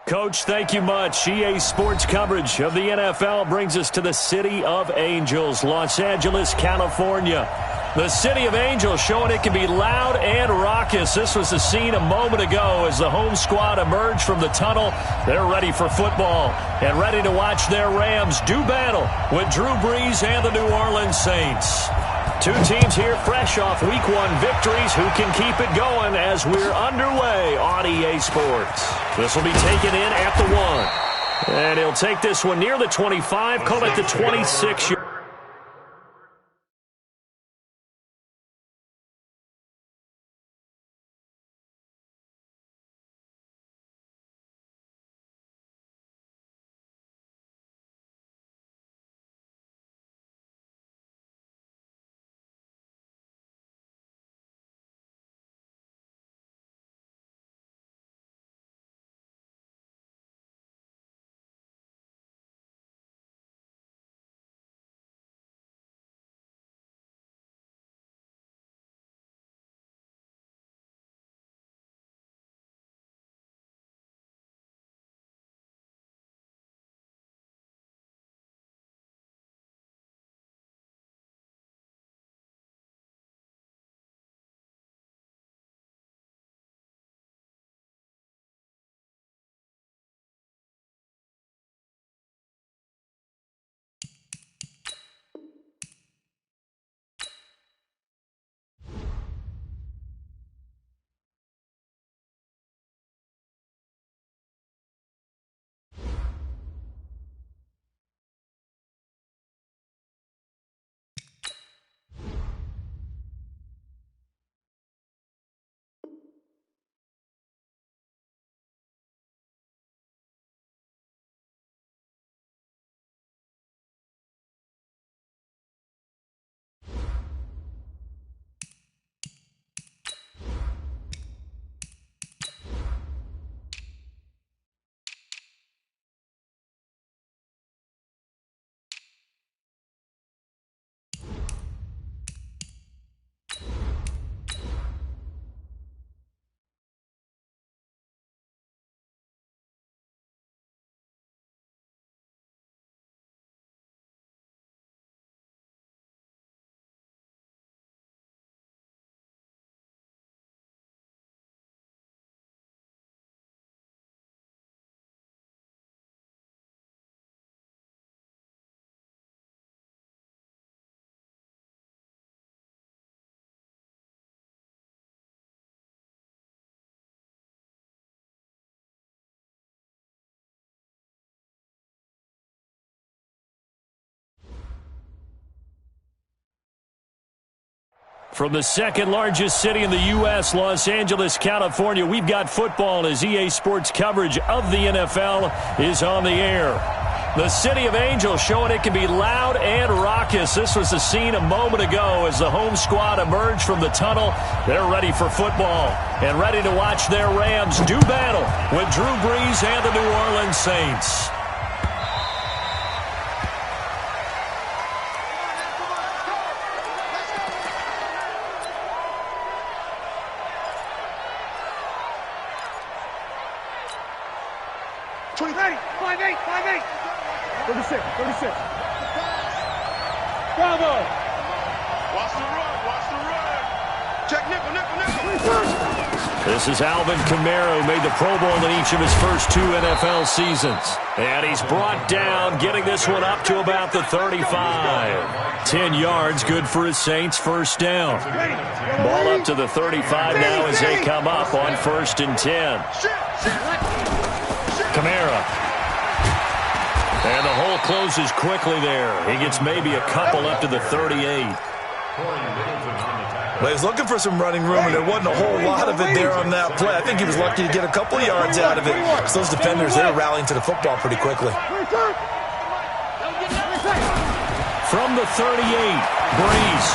Coach, thank you much. EA Sports coverage of the NFL brings us to the City of Angels, Los Angeles, California. The City of Angels showing it can be loud and raucous. This was the scene a moment ago as the home squad emerged from the tunnel. They're ready for football and ready to watch their Rams do battle with Drew Brees and the New Orleans Saints. Two teams here fresh off Week 1 victories. Who can keep it going as we're underway on EA Sports? This will be taken in at the 1. And he'll take this one near the 25, call it the 26. From the second largest city in the U.S., Los Angeles, California, we've got football as EA Sports coverage of the NFL is on the air. The City of Angels showing it can be loud and raucous. This was the scene a moment ago as the home squad emerged from the tunnel. They're ready for football and ready to watch their Rams do battle with Drew Brees and the New Orleans Saints. Bravo! Watch the run. Check nickel. This is Alvin Kamara, who made the Pro Bowl in each of his first 2 NFL seasons. And he's brought down, getting this one up to about the 35. 10 yards, good for his Saints, first down. Ball up to the 35 now as they come up on 1st and 10. Kamara. And the hole closes quickly there. He gets maybe a couple up to the 38. Well, he was looking for some running room, and there wasn't a whole lot of it there on that play. I think he was lucky to get a couple of yards out of it. Because those defenders, they were rallying to the football pretty quickly. From the 38, Brees.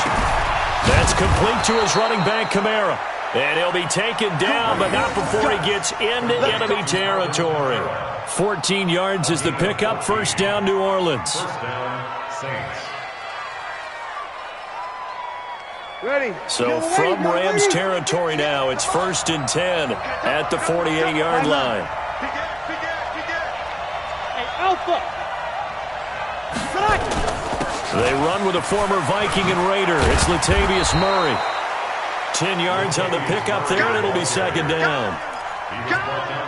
That's complete to his running back, Kamara. And he'll be taken down, but not before he gets into enemy territory. 14 yards is the pickup. First down, New Orleans. So from Rams territory now, it's 1st and 10 at the 48-yard line. Alpha. They run with a former Viking and Raider. It's Latavius Murray. 10 yards on the pickup there, and it'll be second down.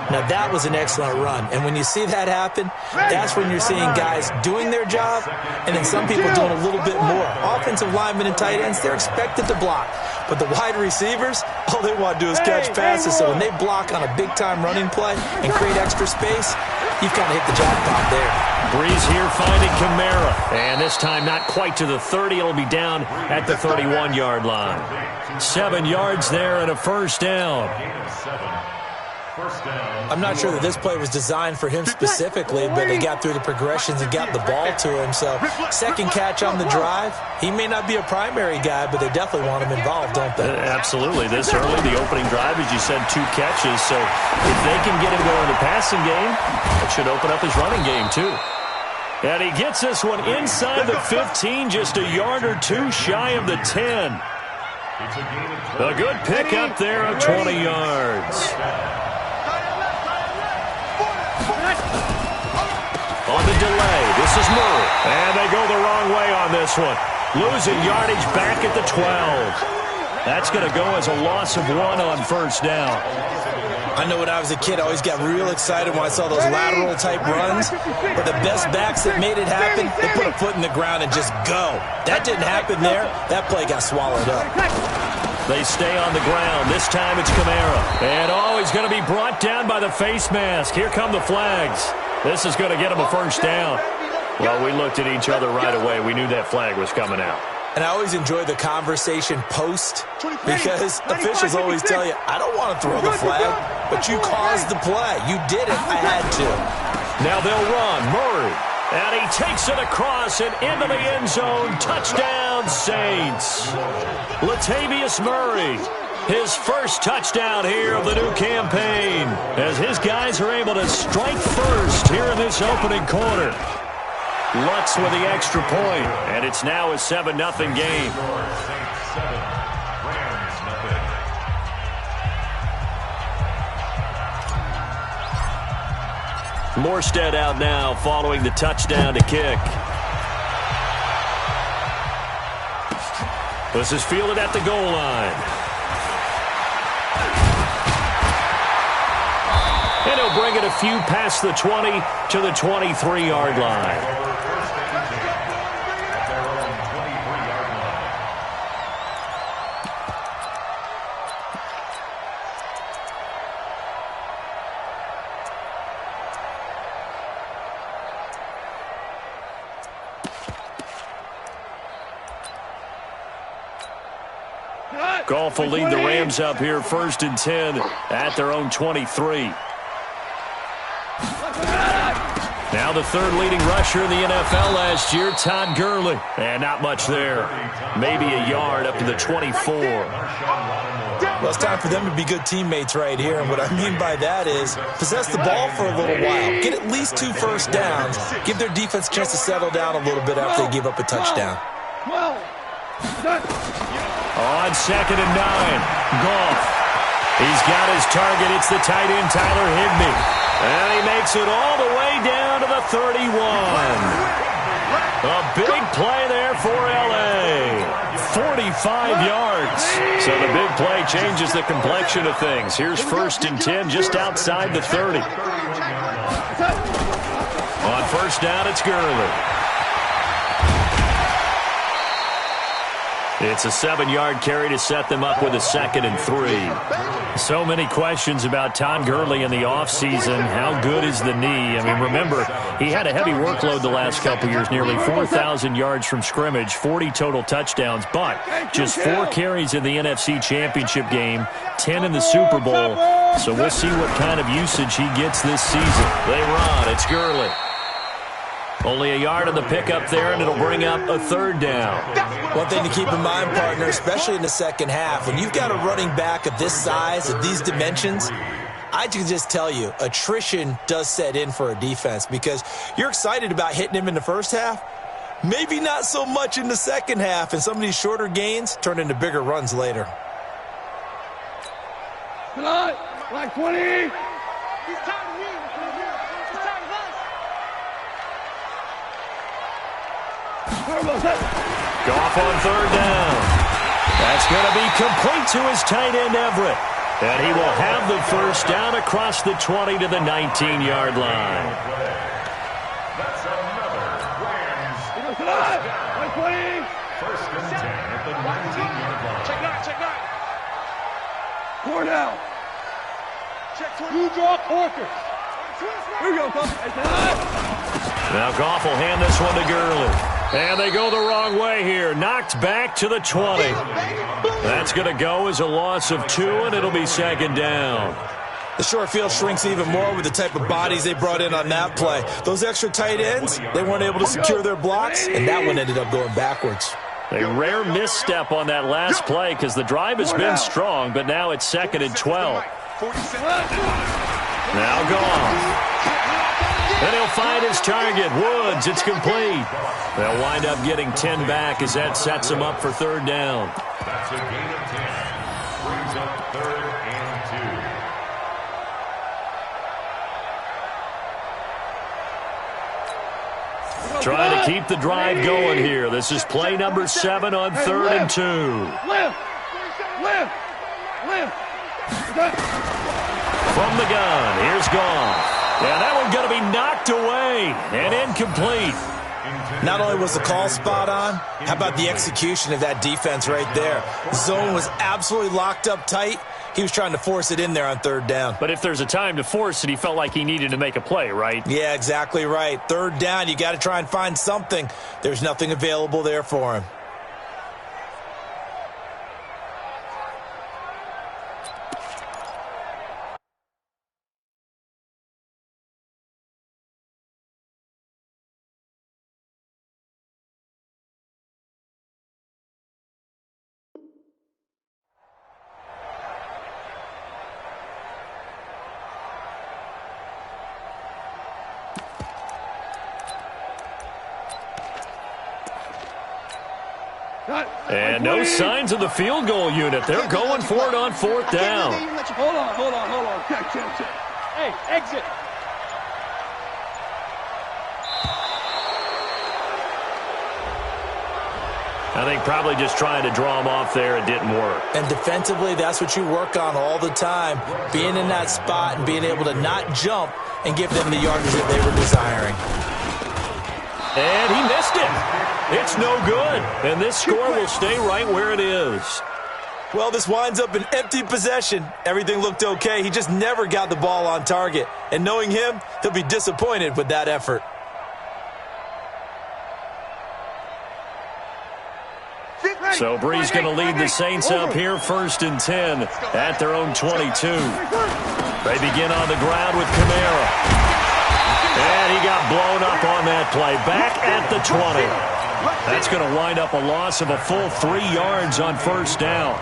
Now, that was an excellent run. And when you see that happen, that's when you're seeing guys doing their job and then some people doing a little bit more. Offensive linemen and tight ends, they're expected to block. But the wide receivers, all they want to do is catch passes. So when they block on a big-time running play and create extra space, you've kind of hit the jackpot there. Breeze here finding Kamara. And this time not quite to the 30. It'll be down at the 31-yard line. 7 yards there and a first down. I'm not sure that this play was designed for him specifically, but they got through the progressions and got the ball to him. So second catch on the drive. He may not be a primary guy, but they definitely want him involved, don't they? Absolutely. This early, the opening drive, as you said, 2 catches. So if they can get him going in the passing game, it should open up his running game too. And he gets this one inside the 15, just a yard or two shy of the 10. A good pickup there of 20 yards. On the delay, this is Murray. And they go the wrong way on this one. Losing yardage back at the 12. That's going to go as a loss of 1 on first down. I know when I was a kid, I always got real excited when I saw those lateral-type runs. But the best backs that made it happen, they put a foot in the ground and just go. That didn't happen there. That play got swallowed up. They stay on the ground. This time it's Kamara. And he's going to be brought down by the face mask. Here come the flags. This is going to get him a first down. Well, we looked at each other right away. We knew that flag was coming out. And I always enjoy the conversation post because officials always tell you, I don't want to throw the flag, but you caused the play. You did it. I had to. Now they'll run. Murray. And he takes it across and into the end zone. Touchdown, Saints. Latavius Murray. His first touchdown here of the new campaign as his guys are able to strike first here in this opening quarter. Lutz with the extra point, and it's now a 7-0 game. Morstead out now following the touchdown to kick. This is fielded at the goal line. And he'll bring it a few past the 20 to the 23-yard line. Goff will lead the Rams up here first and 10 at their own 23. Now the third leading rusher in the NFL last year, Todd Gurley. And not much there. Maybe a yard up to the 24. Well, it's time for them to be good teammates right here. And what I mean by that is possess the ball for a little while. Get at least 2 first downs. Give their defense a chance to settle down a little bit after they give up a touchdown. On 2nd and 9, Goff. He's got his target. It's the tight end, Tyler Higbee. And he makes it all the way down to the 31. A big play there for L.A. 45 yards. So the big play changes the complexion of things. Here's first and 10 just outside the 30. On first down, it's Gurley. It's a 7-yard carry to set them up with a 2nd and 3. So many questions about Todd Gurley in the offseason. How good is the knee? I mean, remember, he had a heavy workload the last couple years, nearly 4,000 yards from scrimmage, 40 total touchdowns, but just 4 carries in the NFC Championship game, 10 in the Super Bowl. So we'll see what kind of usage he gets this season. They run. It's Gurley. Only a yard on the pickup there, and it'll bring up a 3rd down. One thing to keep in mind, partner, especially in the second half, when you've got a running back of this size, of these dimensions, I can just tell you, attrition does set in for a defense because you're excited about hitting him in the first half. Maybe not so much in the second half, and some of these shorter gains turn into bigger runs later. Like 20. Goff on third down. That's going to be complete to his tight end, Everett. And he will have the first down across the 20 to the 19-yard line. That's another Rams. First and 10 at the 19-yard line. Check nine, check nine. 4 down. Check 20. You draw Corker. Here we go, Goff. Now Goff will hand this one to Gurley. And they go the wrong way here. Knocked back to the 20. That's going to go as a loss of 2, and it'll be second down. The short field shrinks even more with the type of bodies they brought in on that play. Those extra tight ends, they weren't able to secure their blocks, and that one ended up going backwards. A rare misstep on that last play because the drive has been strong, but now it's second and 12. Now Goff. And he'll find his target, Woods. It's complete. They'll wind up getting 10 back as that sets them up for third down. That's a gain of 10. Brings up third and 2. Trying to keep the drive going here. This is play number 7 on third and 2. Left. From the gun, here's Goff. Yeah, that one's going to be knocked away and incomplete. Not only was the call spot on, how about the execution of that defense right there? Zone was absolutely locked up tight. He was trying to force it in there on third down. But if there's a time to force it, he felt like he needed to make a play, right? Yeah, exactly right. Third down, you got to try and find something. There's nothing available there for him. And no signs of the field goal unit. They're going for it on fourth down. Hold on. Check. Hey, exit. I think probably just trying to draw him off there. It didn't work. And defensively, that's what you work on all the time. Being in that spot and being able to not jump and give them the yardage that they were desiring. And he missed it. It's no good. And this score will stay right where it is. Well, this winds up an empty possession. Everything looked okay. He just never got the ball on target. And knowing him, he'll be disappointed with that effort. So Brees going to lead the Saints up here first and 10 at their own 22. They begin on the ground with Kamara. And he got blown up on that play. Back at the 20. That's going to wind up a loss of a full 3 yards on first down.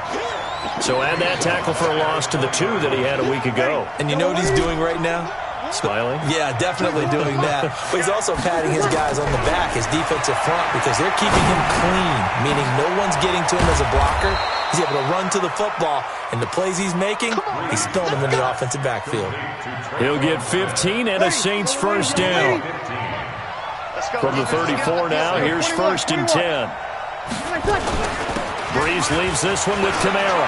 So add that tackle for a loss to the 2 that he had a week ago. And you know what he's doing right now? Smiling? Yeah, definitely doing that. But he's also patting his guys on the back, his defensive front, because they're keeping him clean, meaning no one's getting to him as a blocker. He's able to run to the football, and the plays he's making, he's throwing them in the offensive backfield. He'll get 15 and a Saints first down. From the 34 now, here's first and 10. Brees leaves this one with Kamara.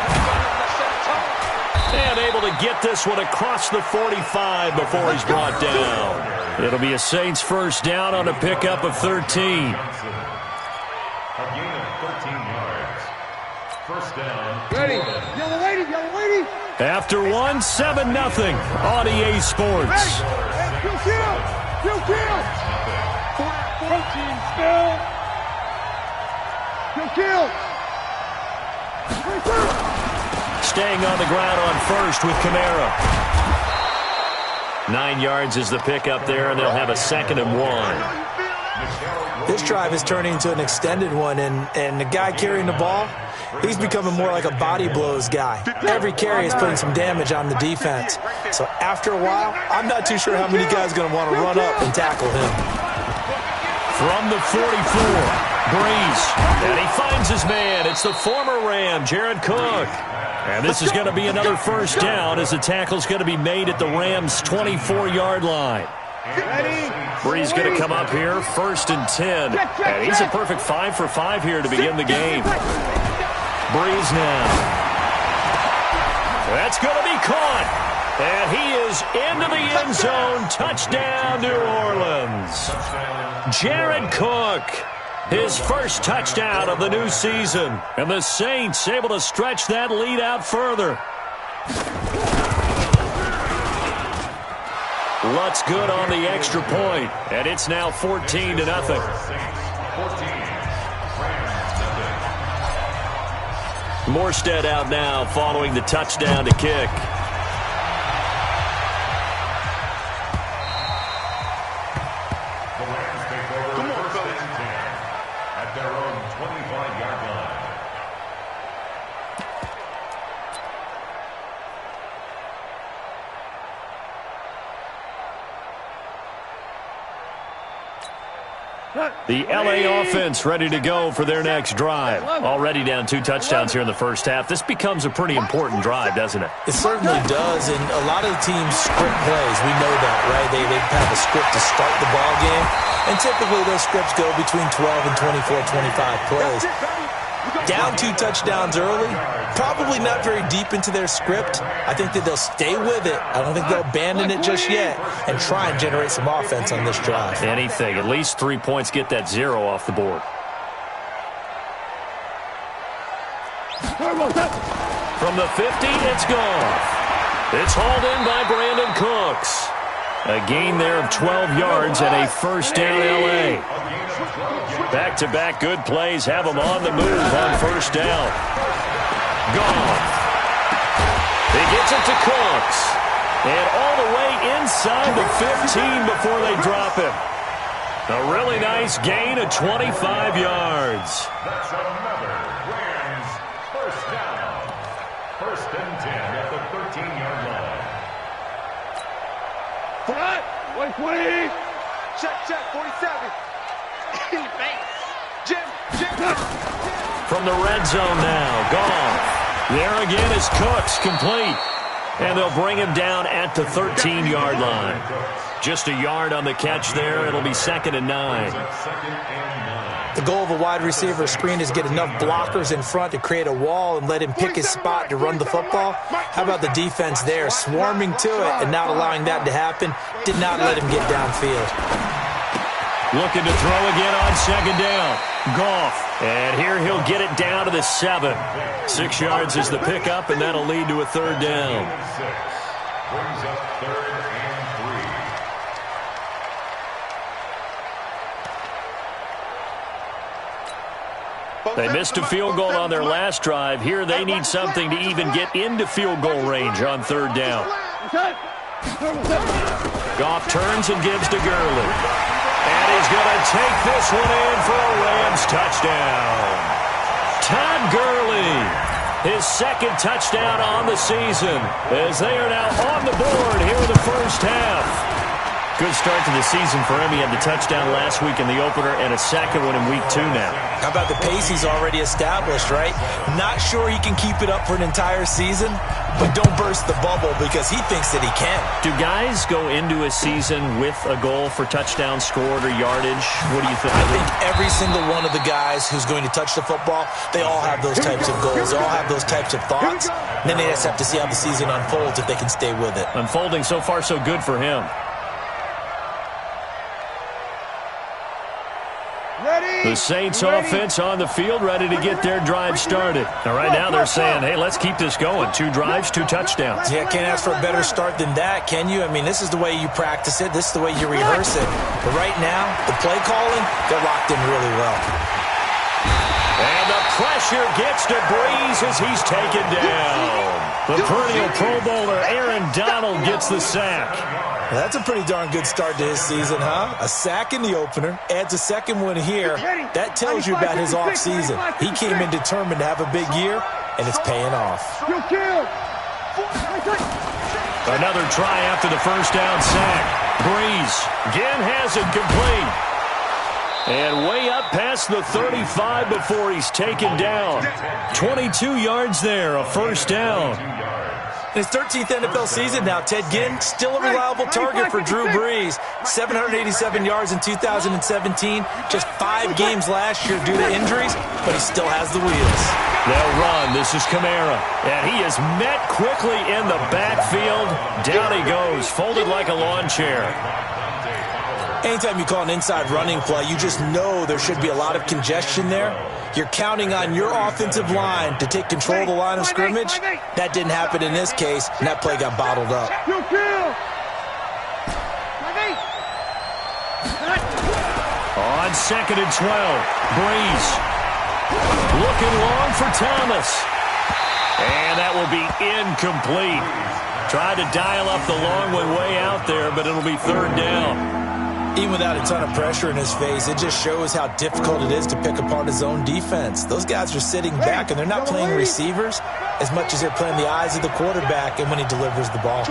And able to get this one across the 45 before he's brought down. It'll be a Saints first down on a pickup of 13. A gain of 13 yards. First down. Ready. Yellow lady. After 1, 7-0 on EA Sports. Kill. Protein spill. Kill. Staying on the ground on first with Kamara. 9 yards is the pickup there, and they'll have a 2nd and 1. This drive is turning into an extended one, and the guy carrying the ball, he's becoming more like a body blows guy. Every carry is putting some damage on the defense. So after a while, I'm not too sure how many guys are going to want to run up and tackle him. From the 44, Brees. And he finds his man. It's the former Ram, Jared Cook. And this is going to be another first down as the tackle's going to be made at the Rams' 24-yard line. Brees going to come up here, 1st and 10. And he's a perfect 5 for 5 here to begin the game. Brees now. That's going to be caught. And he is into the end zone. Touchdown, New Orleans. Jared Cook, his first touchdown of the new season. And the Saints able to stretch that lead out further. Lutz good on the extra point, and it's now 14-0. Morstead out now following the touchdown to kick. The Rams take over first and 10 at their own 25-yard line. The LA offense ready to go for their next drive. Already down 2 touchdowns here in the first half. This becomes a pretty important drive, doesn't it? It certainly does, and a lot of the teams script plays. We know that, right? They have a script to start the ball game, and typically those scripts go between 12 and 24, 25 plays. Down 2 touchdowns early, probably not very deep into their script. I think that they'll stay with it. I don't think they'll abandon it just yet and try and generate some offense on this drive. Anything. At least 3 points, get that 0 off the board. From the 50, it's gone. It's hauled in by Brandon Cooks. A gain there of 12 yards and a first down L.A. Back-to-back good plays have them on the move on first down. Gone. He gets it to Cooks. And all the way inside the 15 before they drop him. A really nice gain of 25 yards. That's another Rams first down. 1st and 10 at the 13-yard line. Front. 120. Check, 47. From the red zone now, gone. There again is Cooks, complete. And they'll bring him down at the 13-yard line. Just a yard on the catch there. It'll be 2nd and 9. The goal of a wide receiver screen is get enough blockers in front to create a wall and let him pick his spot to run the football. How about the defense there, swarming to it and not allowing that to happen? Did not let him get downfield. Looking to throw again on 2nd down. Goff. And here he'll get it down to the 7. 6 yards is the pickup, and that'll lead to a 3rd down. Brings up 3rd and 3. They missed a field goal on their last drive. Here they need something to even get into field goal range on 3rd down. Goff turns and gives to Gurley. And he's going to take this one in for a Rams touchdown. Todd Gurley, his 2nd touchdown on the season, as they are now on the board here in the first half. Good start to the season for him. He had the touchdown last week in the opener and a 2nd one in week 2 now. How about the pace he's already established, right? Not sure he can keep it up for an entire season, but don't burst the bubble because he thinks that he can. Do guys go into a season with a goal for touchdowns scored or yardage? What do you think? I think every single one of the guys who's going to touch the football, they all have those types of goals. They all have those types of thoughts. And then they just have to see how the season unfolds if they can stay with it. Unfolding so far so good for him. The Saints offense on the field, ready to get their drive started. Now, right now they're saying, hey, let's keep this going. 2 drives, 2 touchdowns. Yeah, can't ask for a better start than that, can you? I mean, this is the way you practice it. This is the way you rehearse it. But right now, the play calling, they're locked in really well. And the pressure gets to Brees as he's taken down. The perennial Pro Bowler Aaron Donald gets the sack. Well, that's a pretty darn good start to his season, huh? A sack in the opener, adds a 2nd one here. That tells you about his offseason. He came in determined to have a big year, and it's paying off. Another try after the first down sack. Brees again has it complete. And way up past the 35 before he's taken down. 22 yards there, a first down. In his 13th NFL season now, Ted Ginn still a reliable target for Drew Brees. 787 yards in 2017, just 5 games last year due to injuries, but he still has the wheels. They'll run. This is Kamara. And he is met quickly in the backfield. Down he goes, folded like a lawn chair. Anytime you call an inside running play, you just know there should be a lot of congestion there. You're counting on your offensive line to take control of the line of scrimmage. That didn't happen in this case, and that play got bottled up. On 2nd and 12, Brees looking long for Thomas. And that will be incomplete. Tried to dial up the long one way out there, but it'll be 3rd down. Even without a ton of pressure in his face, it just shows how difficult it is to pick apart his own defense. Those guys are sitting back, and they're not playing receivers as much as they're playing the eyes of the quarterback and when he delivers the ball.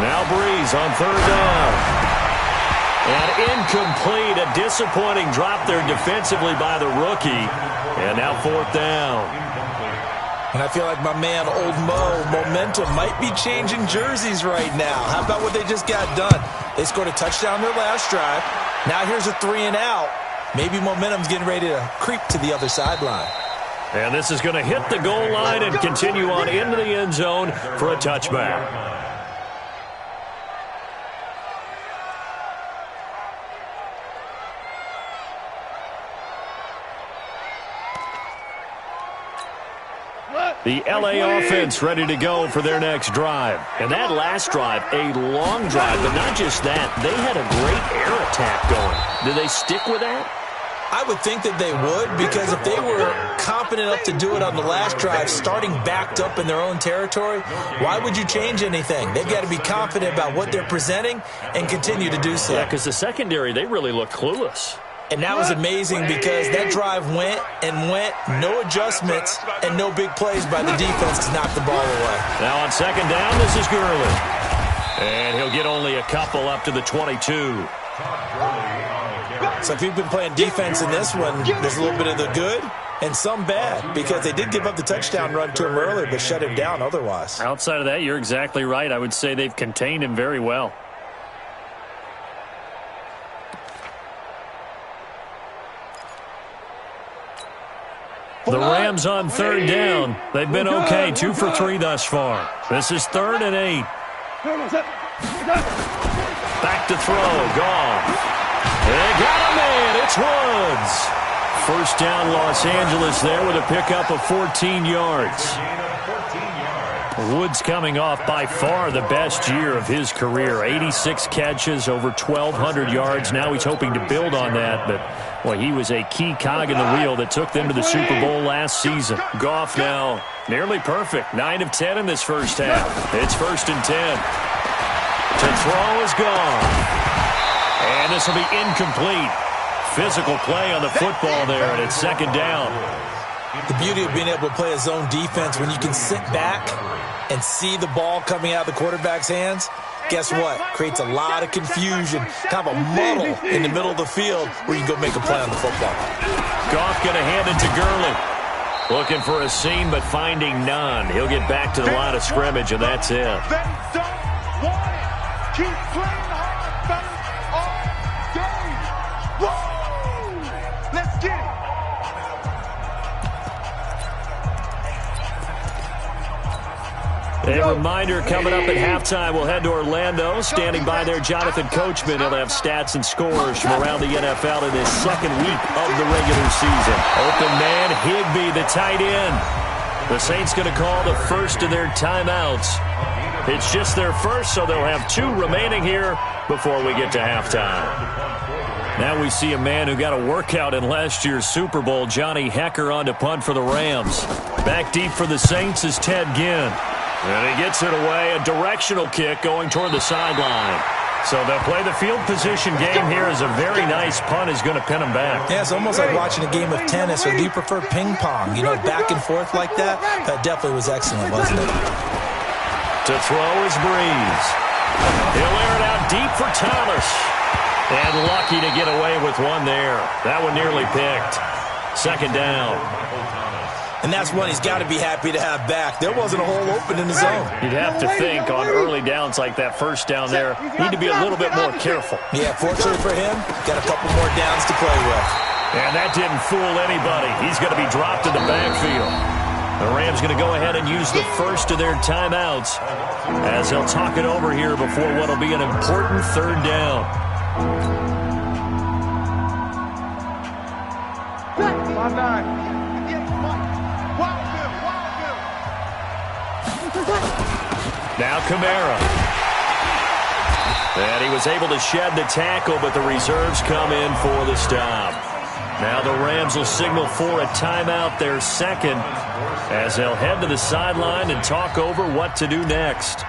Now Brees on 3rd down. And incomplete, a disappointing drop there defensively by the rookie. And now 4th down. And I feel like my man, Old Mo, momentum might be changing jerseys right now. How about what they just got done? They scored a touchdown their last drive. Now here's a 3-and-out. Maybe momentum's getting ready to creep to the other sideline. And this is going to hit the goal line and continue on into the end zone for a touchback. The L.A. offense ready to go for their next drive. And that last drive, a long drive, but not just that. They had a great air attack going. Do they stick with that? I would think that they would, because if they were confident enough to do it on the last drive, starting backed up in their own territory, why would you change anything? They've got to be confident about what they're presenting and continue to do so. Yeah, because the secondary, they really look clueless. And that was amazing because that drive went and went, no adjustments and no big plays by the defense to knock the ball away. Now on 2nd down, this is Gurley. And he'll get only a couple up to the 22. So if you've been playing defense in this one, there's a little bit of the good and some bad, because they did give up the touchdown run to him earlier but shut him down otherwise. Outside of that, you're exactly right. I would say they've contained him very well. The Rams on 3rd down. They've been okay, 2 for 3 thus far. This is 3rd and 8. Back to throw, Goff. They got a man, it's Woods. 1st down Los Angeles there with a pickup of 14 yards. Woods coming off by far the best year of his career. 86 catches, over 1,200 yards. Now he's hoping to build on that, but well, he was a key cog in the wheel that took them to the Super Bowl last season. Goff now nearly perfect. 9 of 10 in this first half. It's 1st and 10. To throw is gone. And this will be incomplete. Physical play on the football there, and it's 2nd down. The beauty of being able to play a zone defense when you can sit back and see the ball coming out of the quarterback's hands, guess what? Creates a lot of confusion, kind of a muddle in the middle of the field where you can go make a play on the football. Goff going to hand it to Gurley. Looking for a seam, but finding none. He'll get back to the line of scrimmage, and that's it. They don't want it. Keep playing hard, fellas, all day. Whoa! Let's get it. A reminder coming up at halftime, we'll head to Orlando. Standing by there, Jonathan Coachman. He'll have stats and scores from around the NFL in this 2nd week of the regular season. Open man, Higbee, the tight end. The Saints going to call the first of their timeouts. It's just their first, so they'll have 2 remaining here before we get to halftime. Now we see a man who got a workout in last year's Super Bowl, Johnny Hekker, on to punt for the Rams. Back deep for the Saints is Ted Ginn. And he gets it away, a directional kick going toward the sideline. So they'll play the field position game here as a very nice punt is going to pin them back. Yeah, it's almost like watching a game of tennis, or do you prefer ping pong? You know, back and forth like that? That definitely was excellent, wasn't it? To throw is Brees. He'll air it out deep for Thomas. And lucky to get away with one there. That one nearly picked. 2nd down. And that's one he's got to be happy to have back. There wasn't a hole open in the zone. You'd have to think on early downs like that first down there, need to be a little bit more careful. Yeah, fortunately for him, got a couple more downs to play with. And that didn't fool anybody. He's going to be dropped in the backfield. The Rams going to go ahead and use the first of their timeouts as they'll talk it over here before what will be an important third down. Now Kamara. And he was able to shed the tackle, but the reserves come in for the stop. Now the Rams will signal for a timeout, their second, as they'll head to the sideline and talk over what to do next.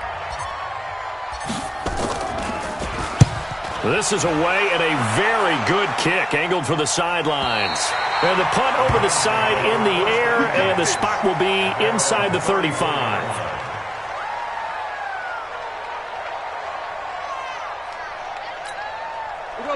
This is away and a very good kick, angled for the sidelines. And the punt over the side in the air, and the spot will be inside the 35.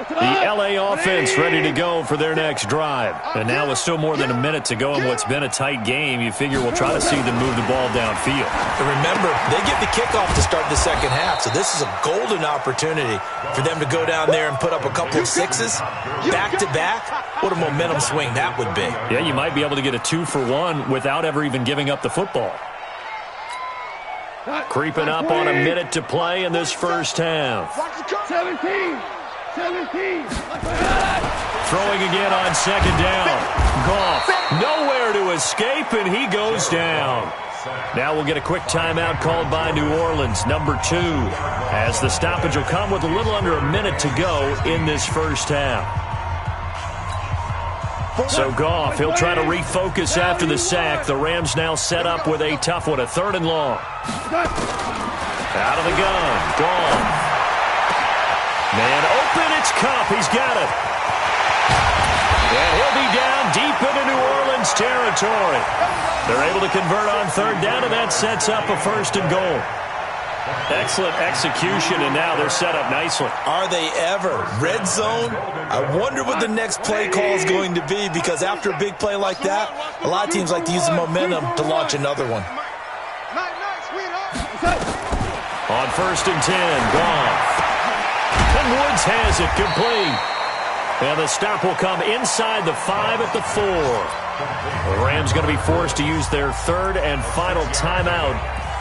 The L.A. offense ready to go for their next drive. And now with still more than a minute to go in what's been a tight game, you figure we'll try to see them move the ball downfield. And remember, they get the kickoff to start the second half, so this is a golden opportunity for them to go down there and put up a couple of sixes back-to-back. What a momentum swing that would be. Yeah, you might be able to get a 2-for-1 without ever even giving up the football. Creeping up on a minute to play in this first half. 17. Throwing again on second down. Goff nowhere to escape, and he goes down. Now we'll get a quick timeout called by New Orleans, number 2, as the stoppage will come with a little under a minute to go in this first half. So Goff, he'll try to refocus after the sack. The Rams now set up with a tough one, a 3rd and long. Out of the gun, Goff. Man open, it's Kupp. He's got it. And he'll be down deep into New Orleans territory. They're able to convert on 3rd down, and that sets up a 1st and goal. Excellent execution, and now they're set up nicely. Are they ever? Red zone? I wonder what the next play call is going to be, because after a big play like that, a lot of teams like to use the momentum to launch another one. On 1st and 10, Goff. And Woods has it complete. And the stop will come inside the 5 at the 4. The Rams going to be forced to use their 3rd and final timeout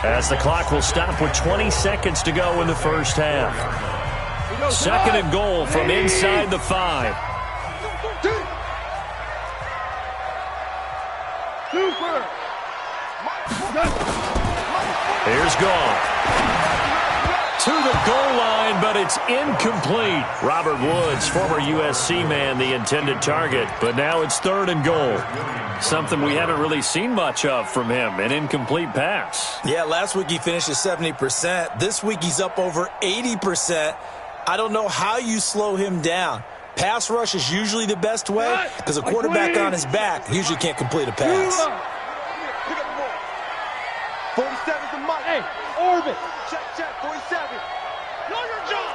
as the clock will stop with 20 seconds to go in the first half. 2nd and goal from inside the 5. Here's Goff. To the goal line, but it's incomplete. Robert Woods, former USC man, the intended target, but now it's 3rd and goal. Something we haven't really seen much of from him, an incomplete pass. Yeah, last week he finished at 70%. This week he's up over 80%. I don't know how you slow him down. Pass rush is usually the best way, because a quarterback on his back usually can't complete a pass. 47's the mic. Hey, orbit. Check, 47. Know your job.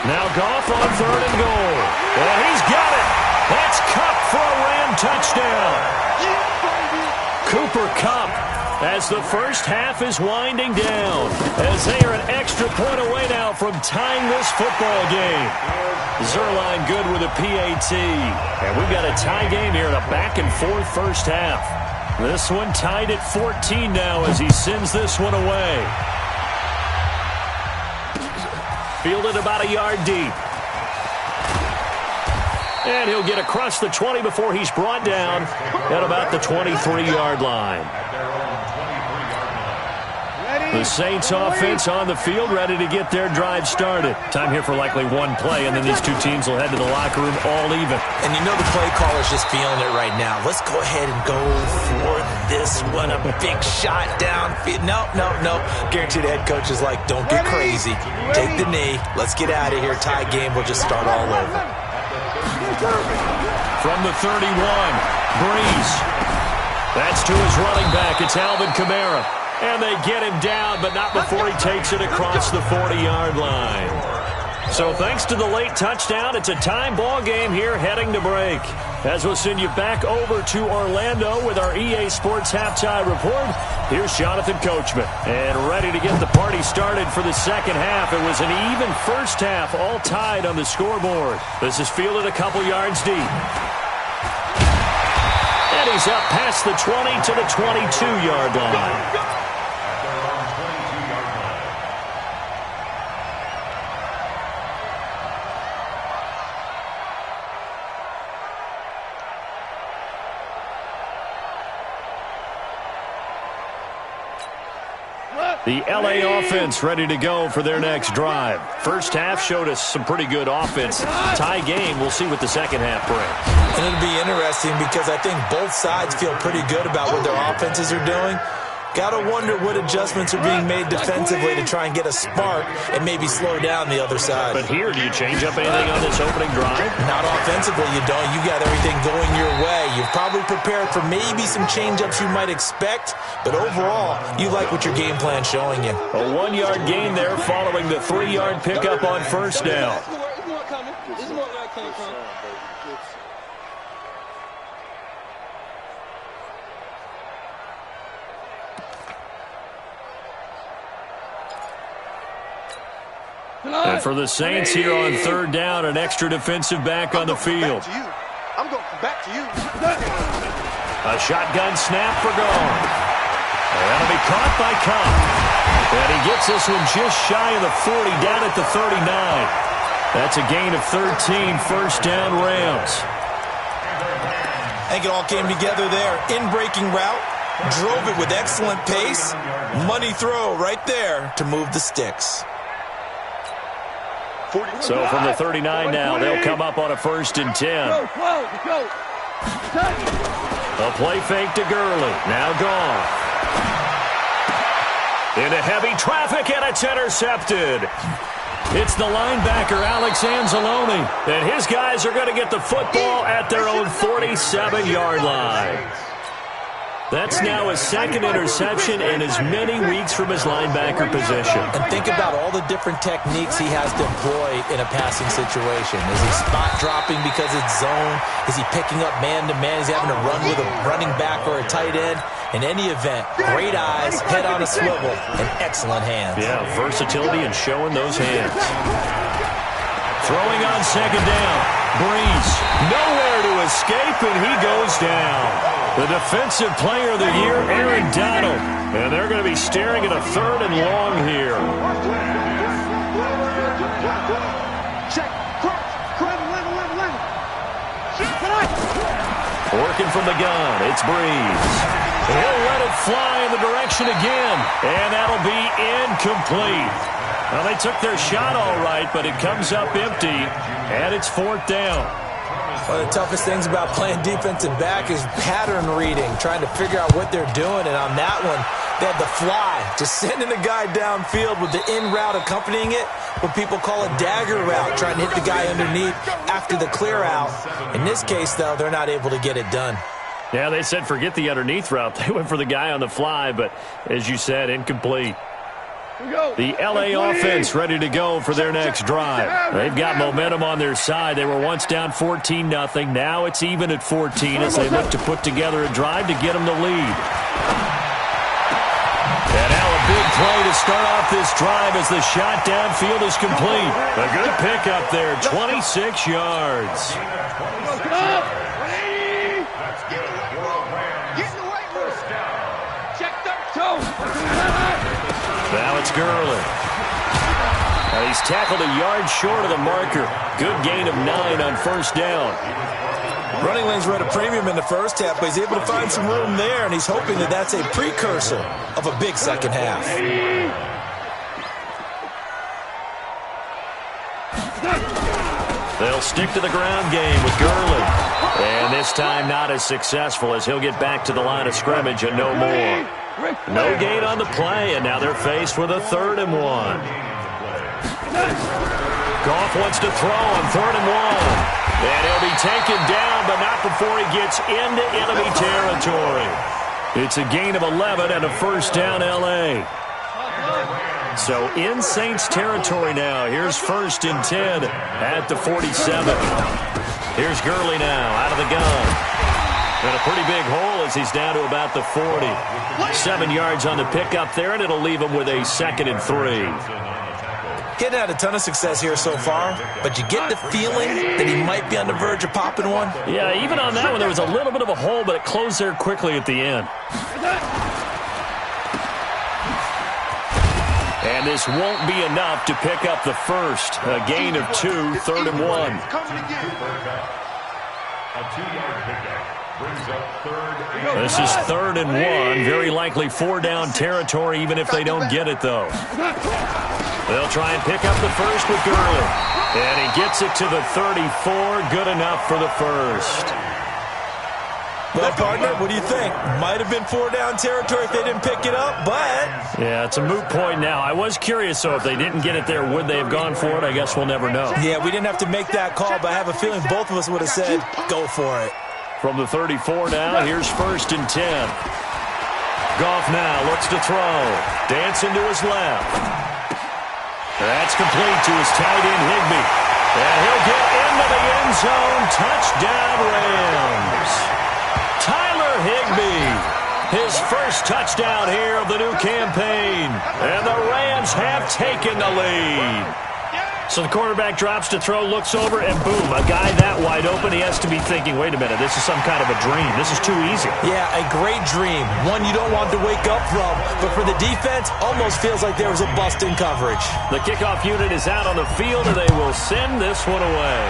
Now Goff on 3rd and goal. And he's got it. That's Kupp for a Ram touchdown. Cooper Kupp, as the first half is winding down, as they are an extra point away now from tying this football game. Zuerlein good with a PAT. And we've got a tie game here in a back-and-forth first half. This one tied at 14 now as he sends this one away. Fielded about a yard deep. And he'll get across the 20 before he's brought down at about the 23-yard line. The Saints offense on the field, ready to get their drive started. Time here for likely one play, and then these two teams will head to the locker room all even. And you know the play caller's just feeling it right now. Let's go ahead and go for this one. A big shot downfield. No. Guaranteed the head coach is like, don't get crazy. Take the knee. Let's get out of here. Tie game. We'll just start all over. From the 31, Breeze. That's to his running back. It's Alvin Kamara. And they get him down, but not before he takes it across the 40-yard line. So thanks to the late touchdown, it's a time ball game here heading to break. As we'll send you back over to Orlando with our EA Sports Halftime Report, here's Jonathan Coachman. And ready to get the party started for the second half. It was an even first half, all tied on the scoreboard. This is fielded a couple yards deep. And he's up past the 20 to the 22-yard line. The L.A. offense ready to go for their next drive. First half showed us some pretty good offense. Tie game. We'll see what the second half brings. And it'll be interesting because I think both sides feel pretty good about what their offenses are doing. Got to wonder what adjustments are being made defensively to try and get a spark and maybe slow down the other side. But here, do you change up anything on this opening drive? Not offensively, you don't. You got everything going your way. You've probably prepared for maybe some change-ups you might expect, but overall, you like what your game plan's showing you. A 1-yard gain there following the 3-yard pickup on first down. There's more coming. There's more where I came from. And for the Saints here on third down, an extra defensive back on the field. I'm going back to you. A shotgun snap for Gone. That'll be caught by Cobb. And he gets this one just shy of the 40, down at the 39. That's a gain of 13, first down Rams. I think it all came together there. In-breaking route, drove it with excellent pace. Money throw right there to move the sticks. So from the 39 now, they'll come up on a 1st and 10. A play fake to Gurley. Now Gone. Into heavy traffic, and it's intercepted. It's the linebacker, Alex Anzalone. And his guys are going to get the football at their own 47-yard line. That's now his second interception in as many weeks from his linebacker position. And think about all the different techniques he has to employ in a passing situation. Is he spot dropping because it's zone? Is he picking up man-to-man? Is he having to run with a running back or a tight end? In any event, great eyes, head on a swivel, and excellent hands. Yeah, versatility and showing those hands. Throwing on second down. Breeze, nowhere to escape, and he goes down. The defensive player of the year, Aaron Donald. And they're going to be staring at a 3rd and long here. Check. Working from the gun, it's Breeze. He'll let it fly in the direction again, and that'll be incomplete. Well, they took their shot all right, but it comes up empty, and it's 4th down. One of the toughest things about playing defensive back is pattern reading, trying to figure out what they're doing. And on that one, they had the fly, just sending the guy downfield with the in route accompanying it, what people call a dagger route, trying to hit the guy underneath after the clear out. In this case, though, they're not able to get it done. Yeah, they said forget the underneath route. They went for the guy on the fly, but as you said, incomplete. The L.A. offense ready to go for their next drive. They've got momentum on their side. They were once down 14-0. Now it's even at 14 as they look to put together a drive to get them the lead. And now a big play to start off this drive as the shot downfield is complete. A good pickup there, 26 yards. Now it's Gurley. He's tackled a yard short of the marker. Good gain of 9 on first down. Running lanes were at a premium in the first half, but he's able to find some room there, and he's hoping that that's a precursor of a big second half. They'll stick to the ground game with Gurley. And this time not as successful as he'll get back to the line of scrimmage and no more. No gain on the play, and now they're faced with a 3rd and 1. Goff wants to throw on 3rd and 1. And he'll be taken down, but not before he gets into enemy territory. It's a gain of 11 and a first down, L.A. So in Saints territory now. Here's 1st and 10 at the 47. Here's Gurley now out of the gun. And a pretty big hole as he's down to about the 40. 7 yards on the pickup there, and it'll leave him with a 2nd and 3. Getting had a ton of success here so far, but you get the feeling that he might be on the verge of popping one. Yeah, even on that one, there was a little bit of a hole, but it closed there quickly at the end. And this won't be enough to pick up the first. A gain of 2, 3rd and 1. A 2-yard pickup brings up 3rd and 1. This is 3rd and 1. Very likely 4-down territory, even if they don't get it, though. They'll try and pick up the first with Gurley. And he gets it to the 34. Good enough for the first. Well, partner, what do you think? Might have been 4-down territory if they didn't pick it up, but... Yeah, it's a moot point now. I was curious, so if they didn't get it there, would they have gone for it? I guess we'll never know. Yeah, we didn't have to make that call, but I have a feeling both of us would have said, go for it. From the 34 now, here's 1st and 10. Goff now looks to throw. Dancing to his left. That's complete to his tight end, Higbee. And he'll get into the end zone. Touchdown, Rams. Tyler Higbee, his first touchdown here of the new campaign. And the Rams have taken the lead. So the quarterback drops to throw, looks over, and boom, a guy that wide open, he has to be thinking, wait a minute, this is some kind of a dream. This is too easy. Yeah, a great dream. One you don't want to wake up from. But for the defense, almost feels like there was a bust in coverage. The kickoff unit is out on the field, and they will send this one away.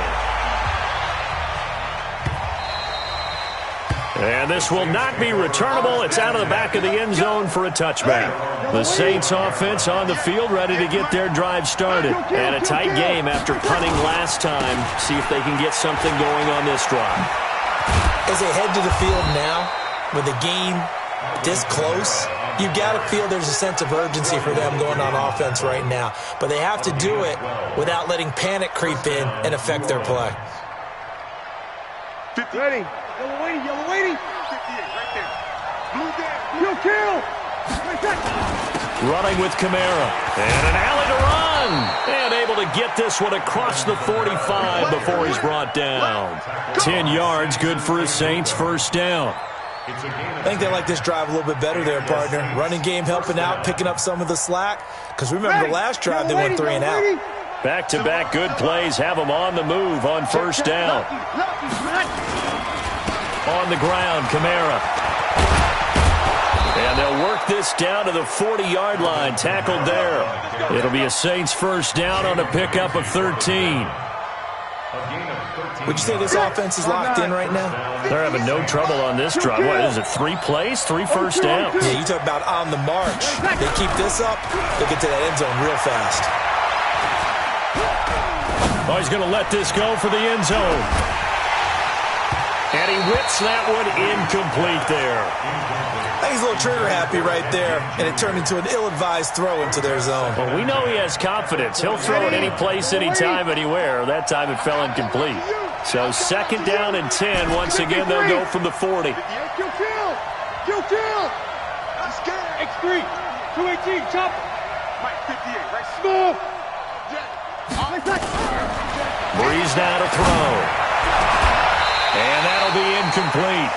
And this will not be returnable. It's out of the back of the end zone for a touchback. The Saints offense on the field ready to get their drive started. And a tight game after punting last time. See if they can get something going on this drive. As they head to the field now, with the game this close, you got to feel there's a sense of urgency for them going on offense right now. But they have to do it without letting panic creep in and affect their play. Ready. Yellow waiting, yellow waiting. 58, right there. Blue down. Kill, kill. Right there. Running with Kamara. And an alley to run. And able to get this one across the 45 before he's brought down. 10 yards, good for his Saints, 1st down. I think they like this drive a little bit better there, partner. Running game helping out, picking up some of the slack. Because remember the last drive, they went 3 and out. Back-to-back good plays have them on the move on 1st down. On the ground, Kamara. And they'll work this down to the 40-yard line. Tackled there. It'll be a Saints 1st down on a pickup of 13. Would you say this offense is locked in right now? They're having no trouble on this drive. What is it, 3 plays, 3 first downs? Yeah, you talk about on the march. They keep this up, they'll get to that end zone real fast. Oh, he's going to let this go for the end zone. And he whips that one incomplete there. I think he's a little trigger happy right there, and it turned into an ill-advised throw into their zone. Well, we know he has confidence. He'll throw it any place, anytime, anywhere. That time it fell incomplete. So 2nd down and 10. Once again, they'll go from the 40. Kill, kill. Kill, kill. X3. 218. Chop. Mike, 58. Right. Smooth. Breeze now to throw. And that'll be incomplete.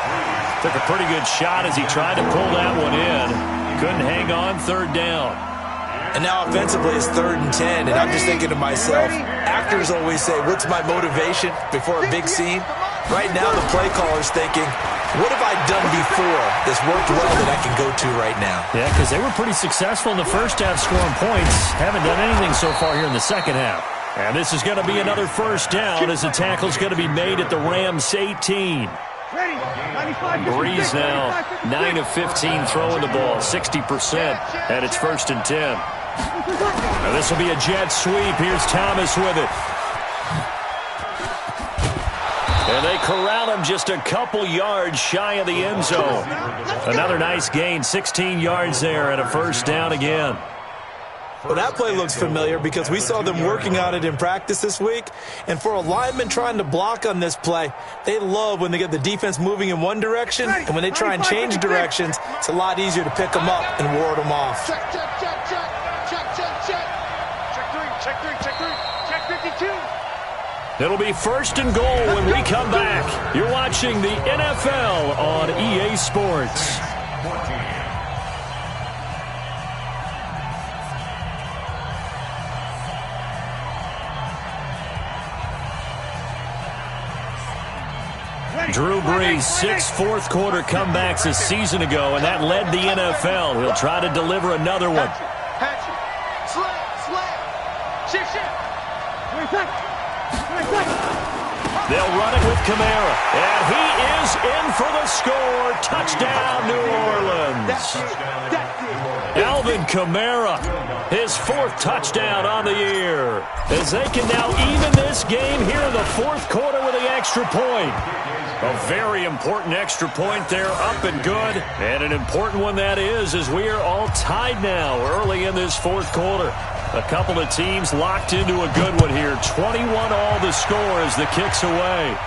Took a pretty good shot as he tried to pull that one in. Couldn't hang on, 3rd down. And now offensively it's 3rd and 10, and I'm just thinking to myself, actors always say, what's my motivation before a big scene? Right now the play caller's thinking, what have I done before that's worked well that I can go to right now? Yeah, because they were pretty successful in the first half scoring points. Haven't done anything so far here in the second half. And this is going to be another 1st down as the tackle's going to be made at the Rams 18. Breeze now, 9 of 15 throwing the ball, 60%, and it's 1st and 10. Now this will be a jet sweep. Here's Thomas with it. And they corral him just a couple yards shy of the end zone. Another nice gain, 16 yards there, and a 1st down again. Well, that play looks familiar because we saw them working on it in practice this week. And for a lineman trying to block on this play, they love when they get the defense moving in one direction. And when they try and change directions, it's a lot easier to pick them up and ward them off. It'll be 1st and goal when we come back. You're watching the NFL on EA Sports. Drew Brees, 6 fourth-quarter comebacks a season ago, and that led the NFL. He'll try to deliver another one. They'll run it with Kamara, and he is in for the score. Touchdown, New Orleans. Alvin Kamara, his 4th touchdown on the year, as they can now even this game here in the 4th quarter with the extra point. A very important extra point there, up and good. And an important one that is, as we are all tied now early in this 4th quarter. A couple of teams locked into a good one here. 21 all the score as the kick's away.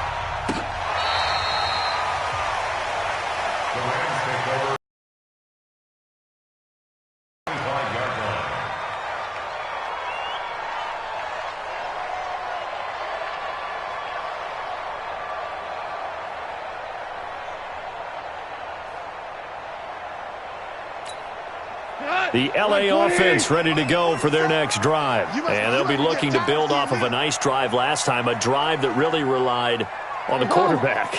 The LA offense ready to go for their next drive. And they'll be looking to build off of a nice drive last time, a drive that really relied on the quarterback.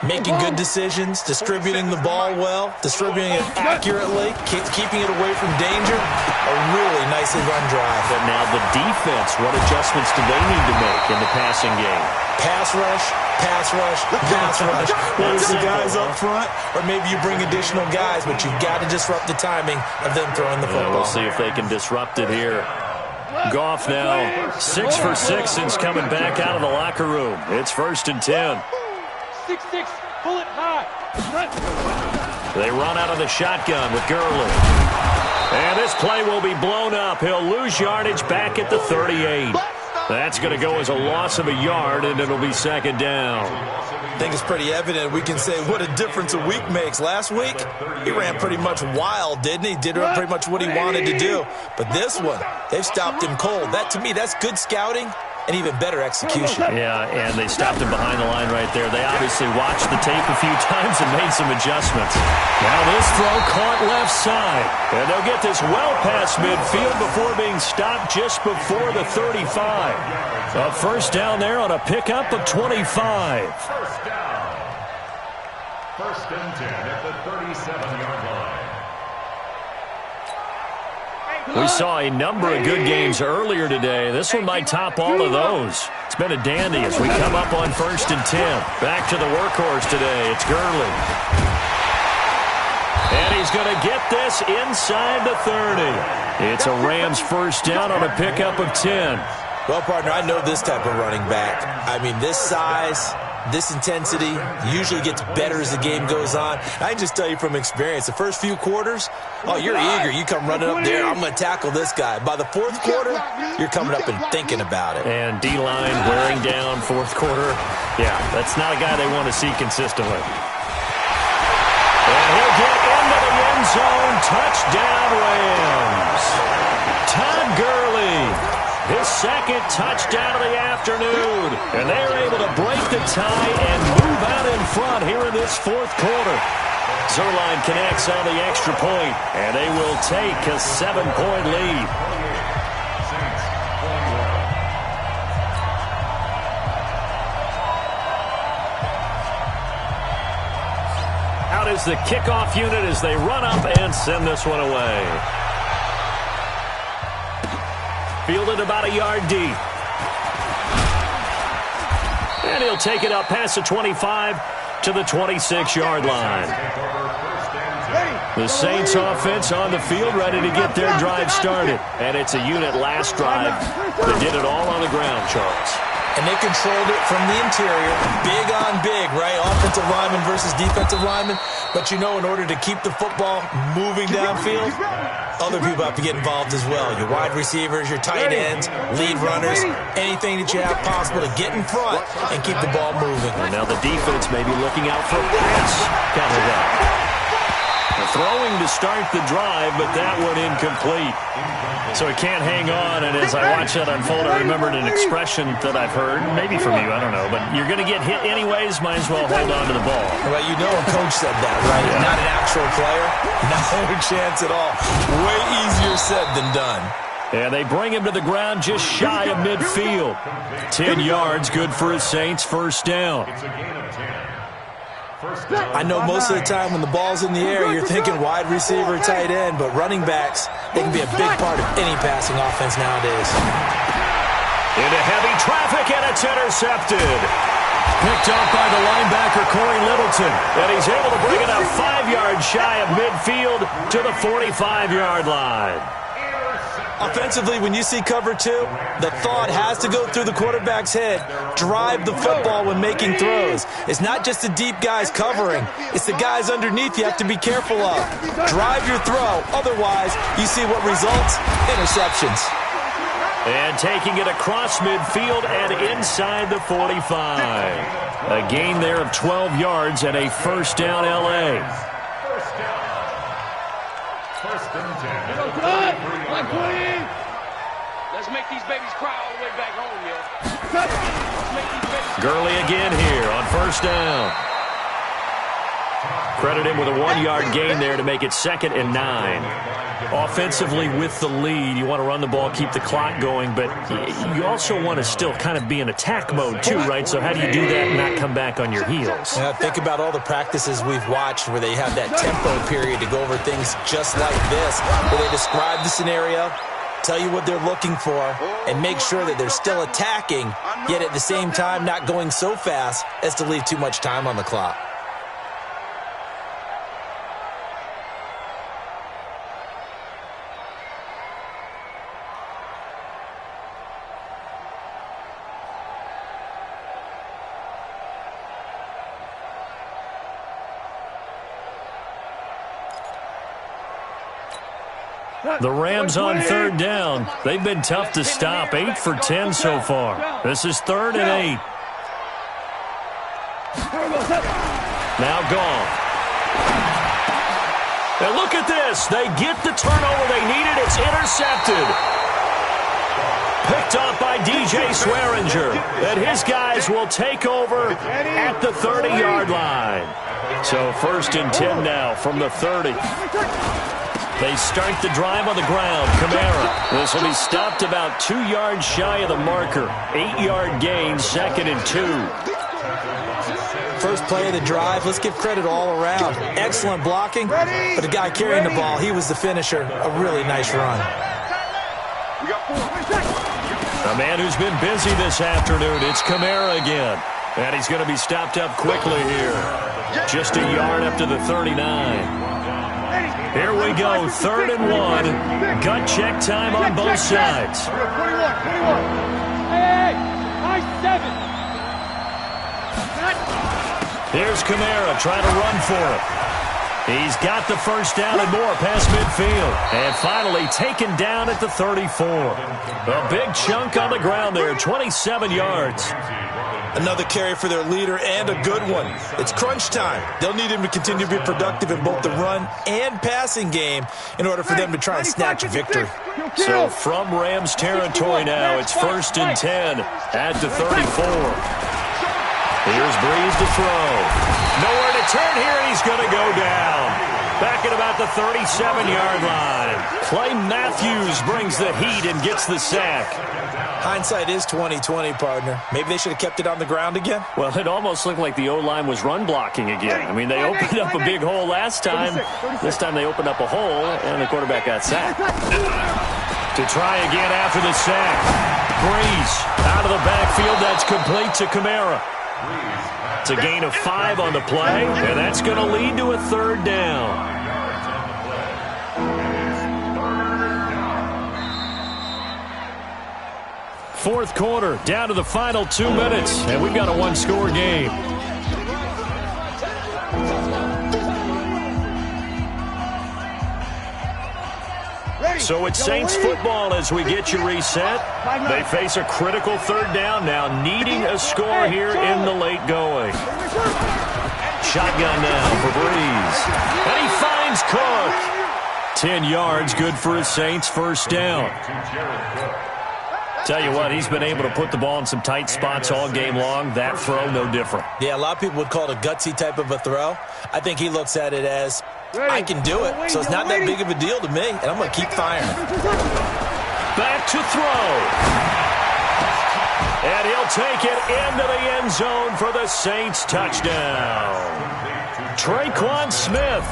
Making good decisions, distributing the ball well, distributing it accurately, keeping it away from danger. A really nicely run drive. But now the defense, what adjustments do they need to make in the passing game? Pass rush, pass rush, pass rush. Whether it's the guys up front, or maybe you bring additional guys, but you've got to disrupt the timing of them throwing the football. We'll see if they can disrupt it here. Goff now 6 for 6 since coming back out of the locker room. It's 1st and 10. 6-6, pull it high. They run out of the shotgun with Gurley. And this play will be blown up. He'll lose yardage back at the 38. That's going to go as a loss of a yard, and it'll be 2nd down. I think it's pretty evident. We can say what a difference a week makes. Last week, he ran pretty much wild, didn't he? Did pretty much what he wanted to do. But this one, they've stopped him cold. That, to me, that's good scouting and even better execution. Yeah, and they stopped him behind the line right there. They obviously watched the tape a few times and made some adjustments. Now this throw caught left side. And they'll get this well past midfield before being stopped just before the 35. A 1st down there on a pickup of 25. 1st down. 1st and 10 at the 37-yard line. We saw a number of good games earlier today. This one might top all of those. It's been a dandy as we come up on 1st and 10. Back to the workhorse today. It's Gurley. And he's going to get this inside the 30. It's a Rams 1st down on a pickup of 10. Well, partner, I know this type of running back. I mean, this size, this intensity usually gets better as the game goes on. I can just tell you from experience, the first few quarters, oh, you're eager. You come running up there, I'm going to tackle this guy. By the 4th quarter, you're coming up and thinking about it. And D-line wearing down 4th quarter. Yeah, that's not a guy they want to see consistently. And he'll get into the end zone. Touchdown, Rams. Todd Gurley. His 2nd touchdown of the afternoon. And they're able to break the tie and move out in front here in this 4th quarter. Zuerlein connects on the extra point, and they will take a 7-point lead. Out is the kickoff unit as they run up and send this one away. Fielded about a yard deep. And he'll take it up past the 25 to the 26-yard line. The Saints offense on the field ready to get their drive started. And it's a unit last drive that did it all on the ground, Charles. And they controlled it from the interior. Big on big, right? Offensive lineman versus defensive lineman. But, you know, in order to keep the football moving downfield, other people have to get involved as well. Your wide receivers, your tight ends, lead runners, anything that you have possible to get in front and keep the ball moving. And now the defense may be looking out for a pass counter down. A throwing to start the drive, but that one incomplete. So he can't hang on, and as I watch that unfold, I remembered an expression that I've heard, maybe from you, I don't know, but you're going to get hit anyways, might as well hold on to the ball. Well, you know a coach said that, right? Yeah. Not an actual player. No chance at all. Way easier said than done. And they bring him to the ground just shy of midfield. 10 yards, good for his Saints, first down. It's a gain of 10. I know most of the time when the ball's in the air, you're thinking wide receiver, tight end, but running backs, they can be a big part of any passing offense nowadays. Into heavy traffic, and it's intercepted. Picked up by the linebacker, Corey Littleton, and he's able to bring it up 5 yards shy of midfield to the 45-yard line. Offensively, when you see cover two, the thought has to go through the quarterback's head. Drive the football when making throws. It's not just the deep guys covering. It's the guys underneath you have to be careful of. Drive your throw. Otherwise, you see what results? Interceptions. And taking it across midfield and inside the 45. A gain there of 12 yards and a first down, L.A. First and 10. Let's make these babies cry all the way back home, yo. Gurley again here on first down. Credit him with a 1-yard gain there to make it 2nd and 9. Offensively with the lead, you want to run the ball, keep the clock going, but you also want to still kind of be in attack mode too, right? So how do you do that and not come back on your heels? Think about all the practices we've watched where they have that tempo period to go over things just like this, where they describe the scenario, tell you what they're looking for, and make sure that they're still attacking, yet at the same time not going so fast as to leave too much time on the clock. The Rams on third down. They've been tough to stop. 8 for 10 so far. This is 3rd and 8. Now gone. And look at this. They get the turnover they needed. It's intercepted. Picked off by DJ Swearinger. And his guys will take over at the 30-yard line. So 1st and 10 now from the 30. They start the drive on the ground. Kamara. This will be stopped about 2 yards shy of the marker. 8-yard gain, 2nd and 2. First play of the drive, let's give credit all around. Excellent blocking, but the guy carrying the ball, he was the finisher. A really nice run. A man who's been busy this afternoon. It's Kamara again. And he's going to be stopped up quickly here. Just a yard up to the 39. Here we go, 3rd and 1. Gut check time on both sides. 21. Hey, I-7. Here's Kamara trying to run for it. He's got the first down and more past midfield. And finally taken down at the 34. A big chunk on the ground there, 27 yards. Another carry for their leader and a good one. It's crunch time. They'll need him to continue to be productive in both the run and passing game in order for them to try and snatch a victory. So from Rams territory now, it's 1st and 10 at the 34. Here's Breeze to throw. Nowhere to turn here, and he's going to go down. Back at about the 37-yard line. Clay Matthews brings the heat and gets the sack. Hindsight is 20/20, partner. Maybe they should have kept it on the ground again. Well, it almost looked like the O-line was run blocking again. I mean, they opened up a big hole last time. This time they opened up a hole, and the quarterback got sacked. To try again after the sack. Breeze out of the backfield. That's complete to Kamara. It's a gain of 5 on the play, and that's going to lead to a 3rd down. Fourth quarter, down to the final 2 minutes, and we've got a 1-score game. So it's Saints football as we get you reset. They face a critical 3rd down now, needing a score here in the late going. Shotgun now for Breeze. And he finds Cole. 10 yards, good for his Saints first down. Tell you what, he's been able to put the ball in some tight spots all game long. That throw, no different. Yeah, a lot of people would call it a gutsy type of a throw. I think he looks at it as, I can do it, so it's not that big of a deal to me, and I'm going to keep firing. Back to throw. And he'll take it into the end zone for the Saints touchdown. Tre'Quan Smith,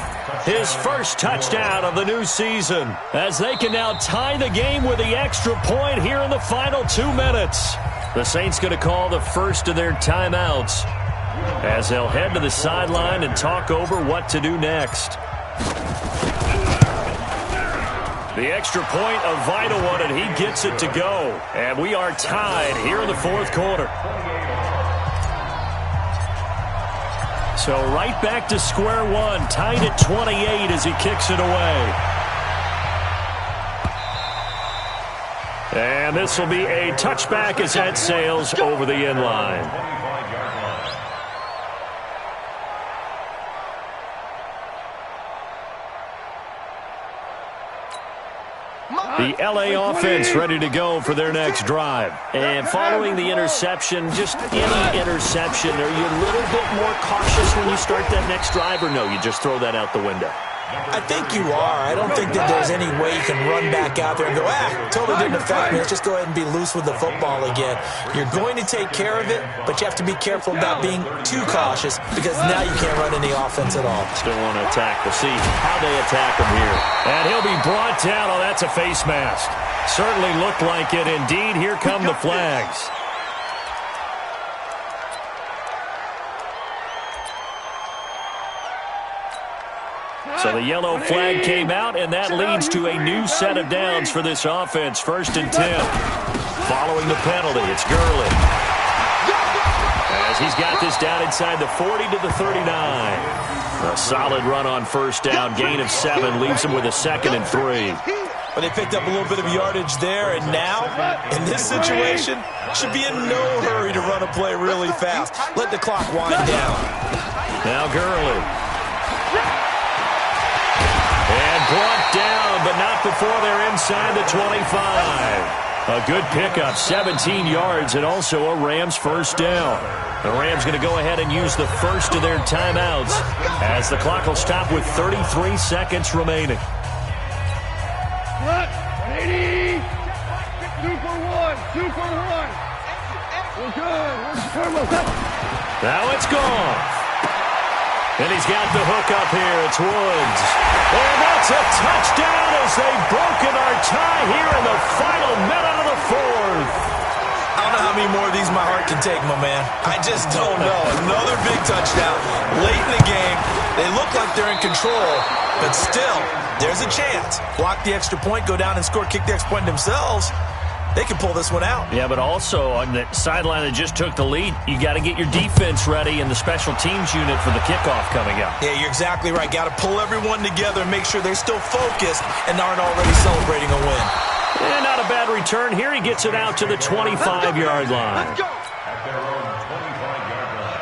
his first touchdown of the new season, as they can now tie the game with the extra point here in the final 2 minutes. The Saints going to call the first of their timeouts as they'll head to the sideline and talk over what to do next. The extra point, a vital one, and he gets it to go. And we are tied here in the fourth quarter. So right back to square one, tied at 28 as he kicks it away. And this will be a touchback as that sails over the end line. The LA offense ready to go for their next drive. And following the interception, just any interception, are you a little bit more cautious when you start that next drive, or no, you just throw that out the window? I think you are. I don't think that there's any way you can run back out there and go, totally didn't affect me. Let's just go ahead and be loose with the football again. You're going to take care of it, but you have to be careful about being too cautious because now you can't run any offense at all. Still want to attack. We'll see how they attack him here. And he'll be brought down. Oh, that's a face mask. Certainly looked like it. Indeed, here come the flags. So the yellow flag came out, and that leads to a new set of downs for this offense. 1st and 10. Following the penalty, it's Gurley. As he's got this down inside the 40 to the 39. A solid run on first down. Gain of 7 leaves him with a 2nd and 3. But they picked up a little bit of yardage there, and now, in this situation, should be in no hurry to run a play really fast. Let the clock wind down. Now Gurley. And brought down, but not before they're inside the 25. A good pickup, 17 yards, and also a Rams first down. The Rams going to go ahead and use the first of their timeouts as the clock will stop with 33 seconds remaining. 180. 2 for 1. 2 for 1. We're good. Now it's gone. And he's got the hook up here. It's Woods. And that's a touchdown as they've broken our tie here in the final minute of the fourth. I don't know how many more of these my heart can take, my man. I just don't know. Another big touchdown late in the game. They look like they're in control, but still, there's a chance. Block the extra point, go down and score, kick the extra point themselves. They can pull this one out. Yeah, but also on the sideline that just took the lead, you got to get your defense ready and the special teams unit for the kickoff coming up. Yeah, you're exactly right. Got to pull everyone together and make sure they're still focused and aren't already celebrating a win. And not a bad return here. He gets it out to the 25-yard line. At their own 25-yard line.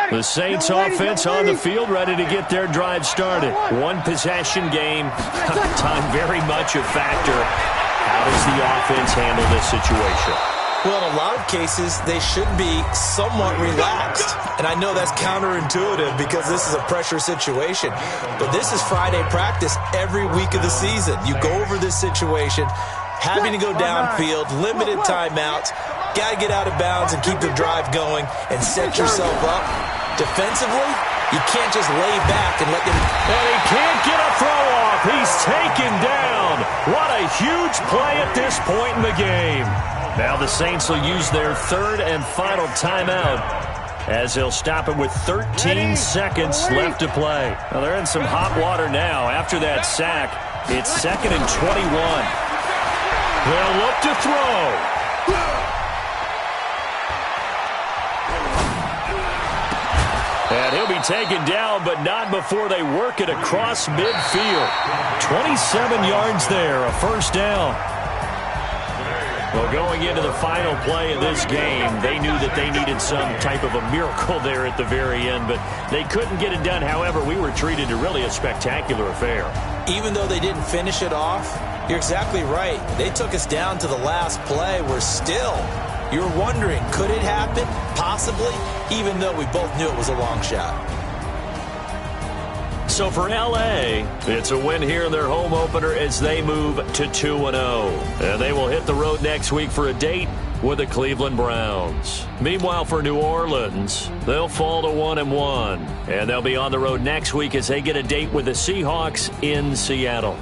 The Saints offense on the field, ready to get their drive started. One possession game. Time very much a factor. How does the offense handle this situation? Well, in a lot of cases, they should be somewhat relaxed. And I know that's counterintuitive because this is a pressure situation. But this is Friday practice every week of the season. You go over this situation, having to go downfield, limited timeouts, got to get out of bounds and keep the drive going and set yourself up. Defensively, you can't just lay back and let them... And he can't get a throw off. He's taken down. What a huge play at this point in the game. Now the Saints will use their 3rd and final timeout as they'll stop it with 13 seconds left to play. Now they're in some hot water now. After that sack, it's 2nd and 21. They'll look to throw. And he'll be taken down, but not before they work it across midfield. 27 yards there, a first down. Well, going into the final play of this game, they knew that they needed some type of a miracle there at the very end, but they couldn't get it done. However, we were treated to really a spectacular affair. Even though they didn't finish it off, you're exactly right. They took us down to the last play. We're still, you're wondering, could it happen? Possibly, even though we both knew it was a long shot. So for L.A., it's a win here in their home opener as they move to 2-0. And they will hit the road next week for a date with the Cleveland Browns. Meanwhile, for New Orleans, they'll fall to 1-1. And they'll be on the road next week as they get a date with the Seahawks in Seattle.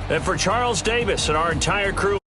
And for Charles Davis and our entire crew,